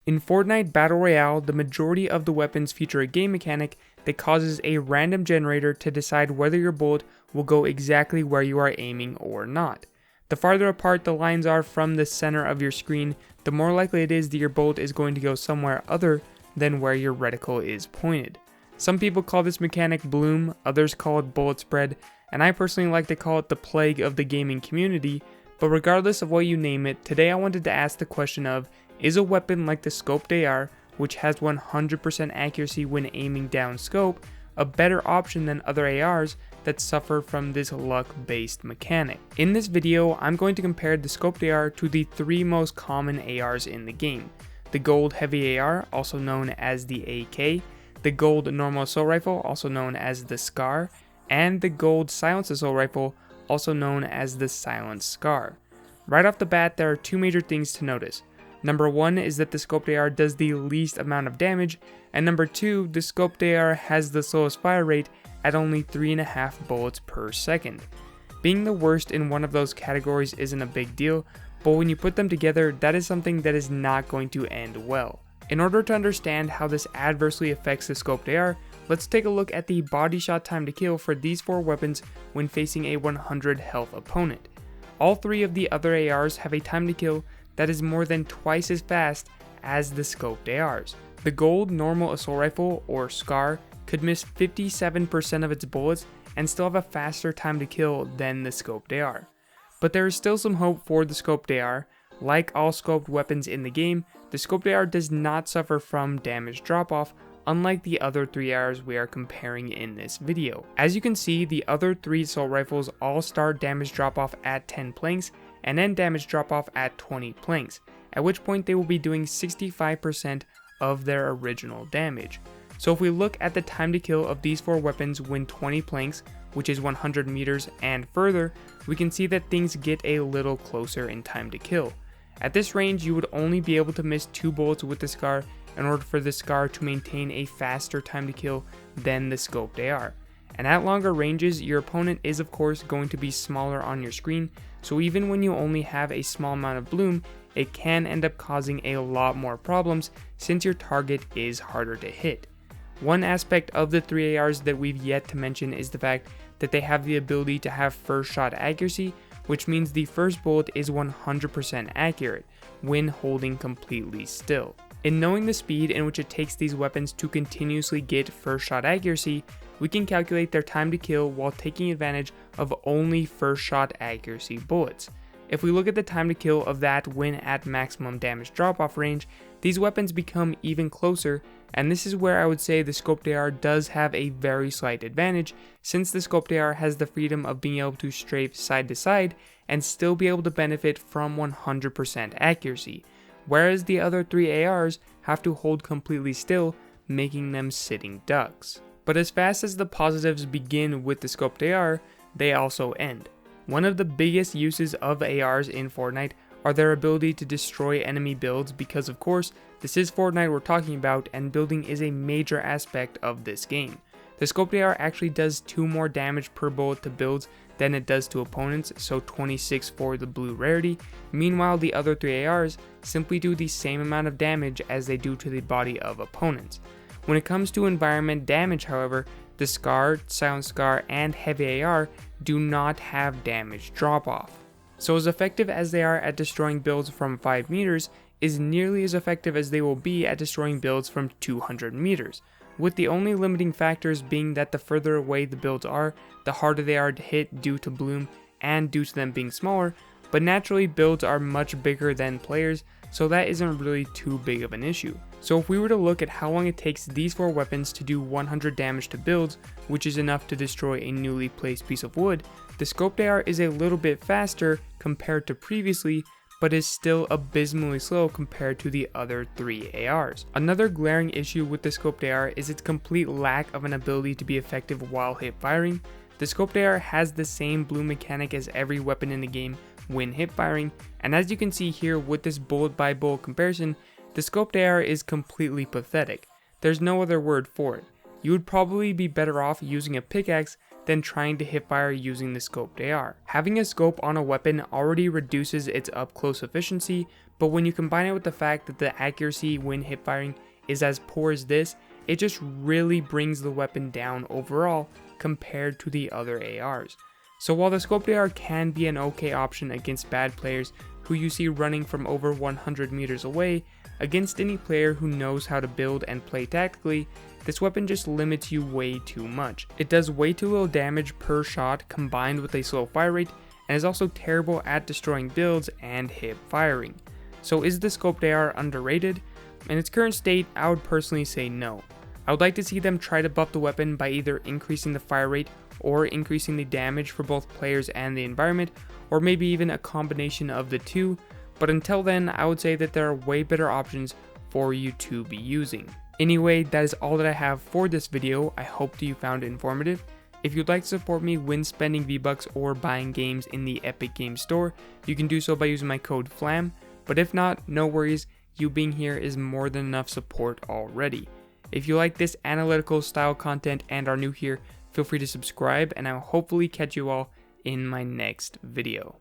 In Fortnite Battle Royale, the majority of the weapons feature a game mechanic that causes a random generator to decide whether your bullet will go exactly where you are aiming or not. The farther apart the lines are from the center of your screen, the more likely it is that your bullet is going to go somewhere other than where your reticle is pointed. Some people call this mechanic bloom, others call it bullet spread, and I personally like to call it the plague of the gaming community. But regardless of what you name it, today I wanted to ask the question of, is a weapon like the Scoped AR, which has 100% accuracy when aiming down scope, a better option than other ARs that suffer from this luck-based mechanic? In this video, I'm going to compare the Scoped AR to the 3 most common ARs in the game. The Gold Heavy AR, also known as the AK, the Gold Normal Assault Rifle, also known as the SCAR, and the Gold Silence Assault Rifle, also known as the Silent SCAR. Right off the bat, there are 2 major things to notice. Number 1 is that the Scoped AR does the least amount of damage, and number 2, the Scoped AR has the slowest fire rate at only 3.5 bullets per second. Being the worst in one of those categories isn't a big deal, but when you put them together, that is something that is not going to end well. In order to understand how this adversely affects the Scoped AR, let's take a look at the body shot time to kill for these 4 weapons when facing a 100 health opponent. All 3 of the other ARs have a time to kill that is more than twice as fast as the Scoped ARs. The Gold Normal Assault Rifle, or SCAR, could miss 57% of its bullets and still have a faster time to kill than the Scoped AR. But there is still some hope for the Scoped AR. Like all scoped weapons in the game, the Scoped AR does not suffer from damage drop-off, unlike the other 3 ARs we are comparing in this video. As you can see, the other 3 assault rifles all start damage drop-off at 10 planks, and then damage drop off at 20 planks, at which point they will be doing 65% of their original damage. So if we look at the time to kill of these 4 weapons when 20 planks, which is 100 meters and further, we can see that things get a little closer in time to kill. At this range, you would only be able to miss 2 bullets with the SCAR in order for the SCAR to maintain a faster time to kill than the Scoped AR. And at longer ranges, your opponent is of course going to be smaller on your screen, so even when you only have a small amount of bloom, it can end up causing a lot more problems since your target is harder to hit. One aspect of the 3 ARs that we've yet to mention is the fact that they have the ability to have first shot accuracy, which means the first bullet is 100% accurate when holding completely still. In knowing the speed in which it takes these weapons to continuously get first shot accuracy, we can calculate their time to kill while taking advantage of only first shot accuracy bullets. If we look at the time to kill of that when at maximum damage drop-off range, these weapons become even closer, and this is where I would say the Scoped AR does have a very slight advantage, since the Scoped AR has the freedom of being able to strafe side to side and still be able to benefit from 100% accuracy, whereas the other 3 ARs have to hold completely still, making them sitting ducks. But as fast as the positives begin with the Scoped AR, they also end. One of the biggest uses of ARs in Fortnite are their ability to destroy enemy builds, because of course, this is Fortnite we're talking about, and building is a major aspect of this game. The Scoped AR actually does 2 more damage per bullet to builds than it does to opponents, so 26 for the blue rarity. Meanwhile, the other 3 ARs simply do the same amount of damage as they do to the body of opponents. When it comes to environment damage, however, the SCAR, Silent SCAR, and Heavy AR do not have damage drop-off. So as effective as they are at destroying builds from 5 meters, is nearly as effective as they will be at destroying builds from 200 meters, with the only limiting factors being that the further away the builds are, the harder they are to hit due to bloom and due to them being smaller, but naturally builds are much bigger than players, so that isn't really too big of an issue. So if we were to look at how long it takes these 4 weapons to do 100 damage to builds, which is enough to destroy a newly placed piece of wood, the Scoped AR is a little bit faster compared to previously, but is still abysmally slow compared to the other 3 ARs. Another glaring issue with the Scoped AR is its complete lack of an ability to be effective while hip firing. The Scoped AR has the same bloom mechanic as every weapon in the game when hip firing, and as you can see here with this bullet by bullet comparison, the Scoped AR is completely pathetic. There's no other word for it. You would probably be better off using a pickaxe than trying to hipfire using the scoped AR. Having a scope on a weapon already reduces its up close efficiency, but when you combine it with the fact that the accuracy when hipfiring is as poor as this, it just really brings the weapon down overall compared to the other ARs. So while the scoped AR can be an okay option against bad players who you see running from over 100 meters away, against any player who knows how to build and play tactically, this weapon just limits you way too much. It does way too little damage per shot combined with a slow fire rate, and is also terrible at destroying builds and hip firing. So is the scoped AR underrated? In its current state, I would personally say no. I would like to see them try to buff the weapon by either increasing the fire rate or increasing the damage for both players and the environment, or maybe even a combination of the two, but until then, I would say that there are way better options for you to be using. Anyway, that is all that I have for this video. I hope that you found it informative. If you'd like to support me when spending V-Bucks or buying games in the Epic Games Store, you can do so by using my code FLAM, but if not, no worries, you being here is more than enough support already. If you like this analytical style content and are new here, feel free to subscribe, and I'll hopefully catch you all in my next video.